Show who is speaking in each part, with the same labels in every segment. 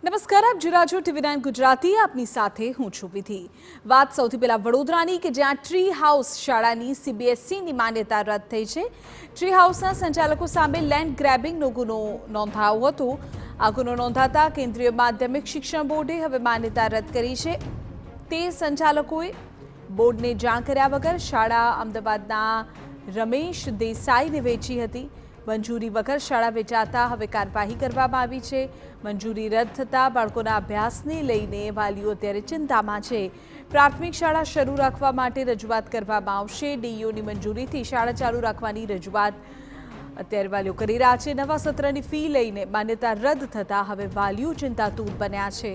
Speaker 1: નમસ્કાર, આપ જોઈ રહ્યા છો TV9 ગુજરાતી. આપની સાથે હું છું વિધિ. વાત સૌથી પહેલા વડોદરાની કે જ્યાં ટ્રી હાઉસ શાળાની CBSEની માન્યતા રદ થઈ છે. ટ્રી હાઉસના સંચાલકો સામે લેન્ડ ગ્રેબિંગનો ગુનો નોંધાયો હતો. આ ગુનો નોંધાતા કેન્દ્રીય માધ્યમિક શિક્ષણ બોર્ડે હવે માન્યતા રદ કરી છે. તે સંચાલકોએ બોર્ડને જાણ કર્યા વગર શાળા અમદાવાદના રમેશ દેસાઈને વેચી હતી. મંજૂરી વગર શાળા વેચાતા હવે કાર્યવાહી કરવામાં આવી છે. મંજૂરી રદ થતાં બાળકોના અભ્યાસને લઈને વાલીઓ અત્યારે ચિંતામાં છે. પ્રાથમિક શાળા શરૂ રાખવા માટે રજૂઆત કરવામાં આવશે. ડીઈઓની મંજૂરીથી શાળા ચાલુ રાખવાની રજૂઆત અત્યારે વાલીઓ કરી રહ્યા છે. નવા સત્રની ફી લઈને માન્યતા રદ થતાં હવે વાલીઓ ચિંતાતુર બન્યા છે.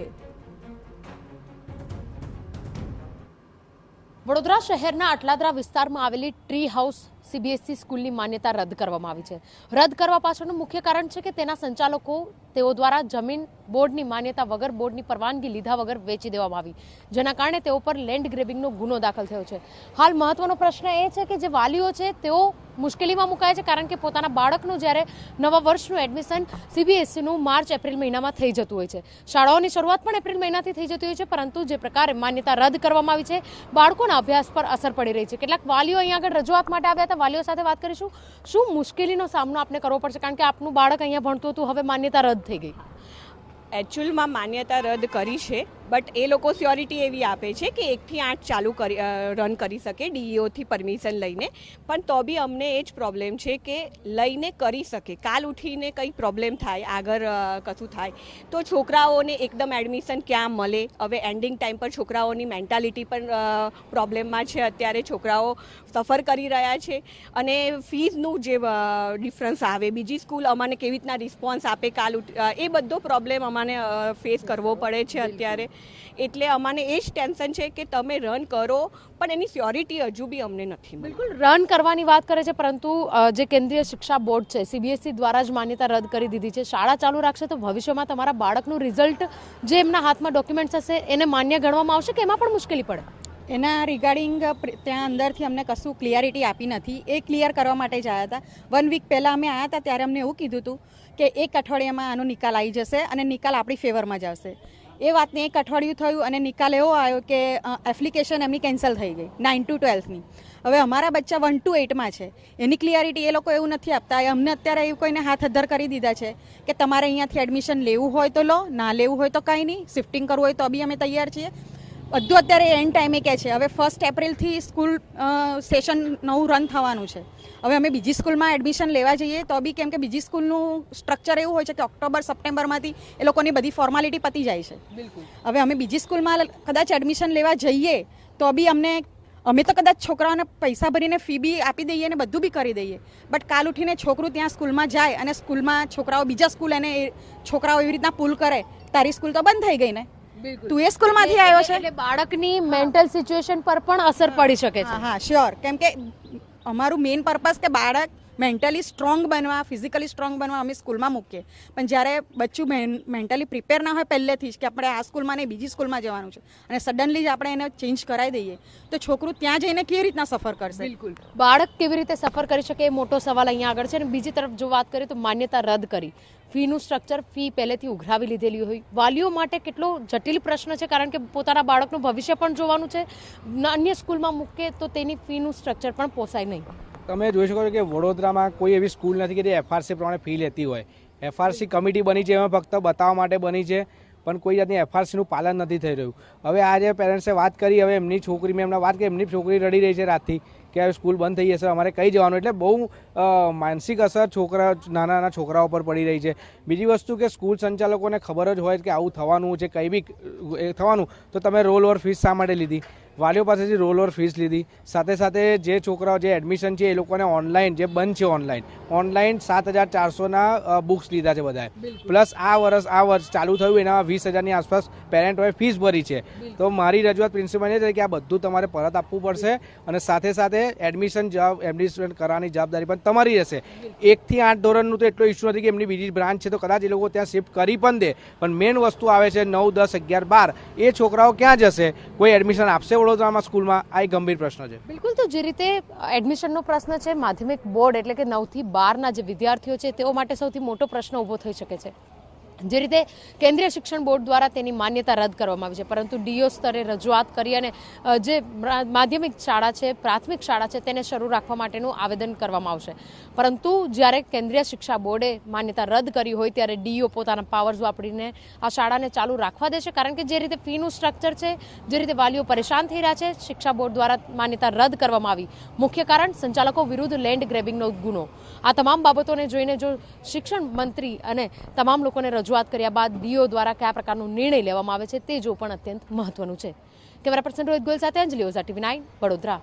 Speaker 2: વડોદરા શહેરના અટલાદરા વિસ્તારમાં આવેલી ટ્રી હાઉસ CBSE સ્કૂલની માન્યતા રદ કરવામાં આવી છે. રદ કરવા પાછળનું મુખ્ય કારણ છે કે તેના સંચાલકો તેઓ દ્વારા જમીન બોર્ડની માન્યતા વગર, બોર્ડની પરવાનગી લીધા વગર વેચી દેવામાં આવી, જેના કારણે તેઓ પર લેન્ડ ગ્રેબિંગનો ગુનો દાખલ થયો છે. હાલ મહત્વનો પ્રશ્ન એ છે કે જે વાલીઓ છે તેઓ મુશ્કેલીમાં મુકાય છે, કારણ કે પોતાના બાળકનું જ્યારે નવા વર્ષનું એડમિશન CBSEનું માર્ચ-એપ્રિલ મહિનામાં થઈ જતું હોય છે. શાળાઓની શરૂઆત પણ એપ્રિલ મહિનાથી થઈ જતી હોય છે, પરંતુ જે પ્રકારે માન્યતા રદ કરવામાં આવી છે, બાળકોના અભ્યાસ પર અસર પડી રહી છે. કેટલાક વાલીઓ અહીંયા આગળ રજૂઆત માટે આવ્યા હતા. વાલીઓ સાથે વાત કરીશું. શું મુશ્કેલીનો સામનો આપને કરવો પડશે, કારણ કે આપનું બાળક અહીંયા ભણતું હતું, હવે માન્યતા રદ થઈ ગઈ?
Speaker 3: એકચ્યુઅલમાં માન્યતા રદ કરી છે, બટ એ લોકો સ્યોરિટી એવી આપે છે કે 1 થી 8 ચાલુ રન કરી શકે ડીઈઓથી પરમિશન લઈને. પણ તો બી અમને એ જ પ્રોબ્લેમ છે કે લઈને કરી શકે, કાલ ઉઠીને કંઈ પ્રોબ્લેમ થાય, આગળ કશું થાય તો છોકરાઓને એકદમ એડમિશન ક્યાં મળે. હવે એન્ડિંગ ટાઈમ પર છોકરાઓની મેન્ટાલિટી પણ પ્રોબ્લેમમાં છે. અત્યારે છોકરાઓ સફર કરી રહ્યા છે અને ફીઝનું જે ડિફરન્સ આવે, બીજી સ્કૂલ અમને કેવી રીતના રિસ્પોન્સ આપે, એ બધો પ્રોબ્લેમ અમને ફેસ કરવો પડે છે અત્યારે. એટલે અમને એ જ ટેન્શન છે કે તમે રન કરો, પણ એની સ્યોરિટી હજુ બી અમને નથી મળી.
Speaker 2: બિલકુલ રન કરવાની વાત કરે છે, પરંતુ જે કેન્દ્રીય શિક્ષા બોર્ડ છે, CBSE દ્વારા જ માન્યતા રદ કરી દીધી છે. શાળા ચાલુ રાખશે તો ભવિષ્યમાં તમારા બાળકનું રિઝલ્ટ, જે એમના હાથમાં ડોક્યુમેન્ટ્સ હશે, એને માન્ય ગણવામાં આવશે કે એમાં પણ મુશ્કેલી પડે?
Speaker 4: એના રિગાર્ડિંગ ત્યાં અંદરથી અમને કશું ક્લિયરિટી આપી નથી. એ ક્લિયર કરવા માટે જ આવ્યા હતા. 1 વીક પહેલાં અમે આવ્યા હતા ત્યારે અમને એવું કીધું હતું કે 1 અઠવાડિયામાં આનો નિકાલ આવી જશે અને નિકાલ આપણી ફેવરમાં જ આવશે. એ વાતને 1 અઠવાડિયું થયું અને નિકાલ એવો આવ્યો કે એપ્લિકેશન એમની કેન્સલ થઈ ગઈ 9 to 12ની. હવે અમારા બચ્ચા 1 to 8માં છે. એની ક્લિયરિટી એ લોકો એવું નથી આપતા. અમને અત્યારે એવું કોઈને હાથ અદ્ધર કરી દીધા છે કે તમારે અહીંયાથી એડમિશન લેવું હોય તો લો, ના લેવું હોય તો કંઈ નહીં, શિફ્ટિંગ કરવું હોય તો બી અમે તૈયાર છીએ. બધું અત્યારે એન્ડ ટાઈમે કહે છે. હવે 1 એપ્રિલથી સ્કૂલ સેશન નવું રન થવાનું છે. હવે અમે બીજી સ્કૂલમાં એડમિશન લેવા જઈએ તો બી, કેમ કે બીજી સ્કૂલનું સ્ટ્રક્ચર એવું હોય છે કે ઓક્ટોબર-સપ્ટેમ્બરમાંથી એ લોકોની બધી ફોર્માલિટી પતી જાય છે. બિલકુલ. હવે અમે બીજી સ્કૂલમાં કદાચ એડમિશન લેવા જઈએ તો બી અમે તો કદાચ છોકરાઓને પૈસા ભરીને ફી બી આપી દઈએ અને બધું બી કરી દઈએ, બટ કાલ ઉઠીને છોકરું ત્યાં સ્કૂલમાં જાય અને સ્કૂલમાં છોકરાઓ બીજા સ્કૂલ એને છોકરાઓ એવી રીતના પુલ કરે, તારી સ્કૂલ તો બંધ થઈ ગઈ ને, તું એ સ્કૂલમાંથી આવ્યો છે.
Speaker 2: એટલે બાળકની મેન્ટલ સિચ્યુએશન પર પણ અસર પડી શકે છે.
Speaker 4: હા, શ્યોર. કેમ કે અમારું મેઇન પર્પઝ કે બાળક મેન્ટલી સ્ટ્રોંગ બનવા, ફિઝિકલી સ્ટ્રોંગ બનવા અમે સ્કૂલમાં મૂકીએ. પણ જ્યારે બચ્ચું મેન્ટલી પ્રિપેર ના હોય પહેલેથી જ કે આપણે આ સ્કૂલમાં નહીં બીજી સ્કૂલમાં જવાનું છે અને સડનલી જ આપણે એને ચેન્જ કરાવી દઈએ તો છોકરું ત્યાં જઈને કેવી રીતના સફર કરશે?
Speaker 2: બિલકુલ. બાળક કેવી રીતે સફર કરી શકે એ મોટો સવાલ અહીંયા આગળ છે. અને બીજી તરફ જો વાત કરીએ તો માન્યતા રદ કરી, ફીનું સ્ટ્રક્ચર, ફી પહેલેથી ઉઘરાવી લીધેલી હોય, વાલીઓ માટે કેટલો જટિલ પ્રશ્ન છે, કારણ કે પોતાના બાળકનું ભવિષ્ય પણ જોવાનું છે. અન્ય સ્કૂલમાં મૂકે તો તેની ફીનું સ્ટ્રક્ચર પણ પોસાય નહીં.
Speaker 5: તમે જોઈ શકો છો કે વડોદરામાં કોઈ એવી સ્કૂલ નથી કે જે FRC પ્રમાણે ફી લેતી હોય. FRC કમિટી બની છે, એમાં ફક્ત બતાવવા માટે બની છે, પણ કોઈ જાતની FRCનું પાલન નથી થઈ રહ્યું. હવે આજે પેરેન્ટ્સે વાત કરી, હવે એમની છોકરી, મેં એમને વાત કરી, એમની છોકરી રડી રહી છે રાતથી કે હવે સ્કૂલ બંધ થઈ જશે, અમારે કઈ જવાનું. એટલે બહુ માનસિક અસર નાના છોકરાઓ પર પડી રહી છે. બીજી વસ્તુ કે સ્કૂલ સંચાલકોને ખબર જ હોય કે આવું થવાનું છે, કંઈ બી થવાનું, તો તમે રોલ ઓવર ફીસ શા માટે લીધી? વાલીઓ પાસેથી રોલ ઓવર ફીસ લીધી. સાથે સાથે જે છોકરાઓ જે એડમિશન છે એ લોકોને ઓનલાઈન, જે બંધ છે ઓનલાઈન 7,400ના બુક્સ લીધા છે બધાએ. પ્લસ આ વર્ષ ચાલુ થયું એના 20,000ની આસપાસ પેરેન્ટોએ ફીસ ભરી છે. તો મારી રજૂઆત પ્રિન્સિપલને છે કે આ બધું તમારે પરત આપવું પડશે અને સાથે સાથે એડમિશન કરવાની જવાબદારી પણ તમારી રહેશે. 1 થી 8 ધોરણનું તો એટલો ઇસ્યુ નથી કે એમની બીજી બ્રાન્ચ છે તો કદાચ એ લોકો ત્યાં શિફ્ટ કરી પણ દે, પણ મેઇન વસ્તુ આવે છે 9, 10, 11, 12 એ છોકરાઓ ક્યાં જશે? કોઈ એડમિશન આપશે વડોદરામાં સ્કૂલમાં? આ એક ગંભીર પ્રશ્ન છે.
Speaker 2: બિલકુલ. તો જે રીતે એડમિશનનો પ્રશ્ન છે, માધ્યમિક બોર્ડ એટલે કે 9 થી 12ના જે વિદ્યાર્થીઓ છે તેઓ માટે સૌથી મોટો પ્રશ્ન ઊભો થઈ શકે છે. જે રીતે કેન્દ્રીય શિક્ષણ બોર્ડ દ્વારા તેની માન્યતા રદ કરવામાં આવી છે, પરંતુ ડીઓ સ્તરે રજૂઆત કરી અને જે માધ્યમિક શાળા છે, પ્રાથમિક શાળા છે, તેને શરૂ રાખવા માટેનું આવેદન કરવામાં આવશે. પરંતુ જ્યારે કેન્દ્રીય શિક્ષા બોર્ડે માન્યતા રદ કરી હોય ત્યારે ડીઓ પોતાના પાવર્સ વાપરીને આ શાળાને ચાલુ રાખવા દેશે, કારણ કે જે રીતે ફીનું સ્ટ્રક્ચર છે, જે રીતે વાલીઓ પરેશાન થઈ રહ્યા છે, શિક્ષા બોર્ડ દ્વારા માન્યતા રદ કરવામાં આવી. મુખ્ય કારણ સંચાલકો વિરુદ્ધ લેન્ડ ગ્રેબિંગનો ગુનો. આ તમામ બાબતોને જોઈને જો શિક્ષણ મંત્રી અને તમામ લોકોને રજૂઆત કર્યા બાદ ડીઓ દ્વારા કયા પ્રકારનો નિર્ણય લેવામાં આવે છે તે જો પણ અત્યંત મહત્વનું છે. કેમેરા પર્સન રોહિત ગોયલ સાથે અંજલિ ઓઝા, TV9 વડોદરા.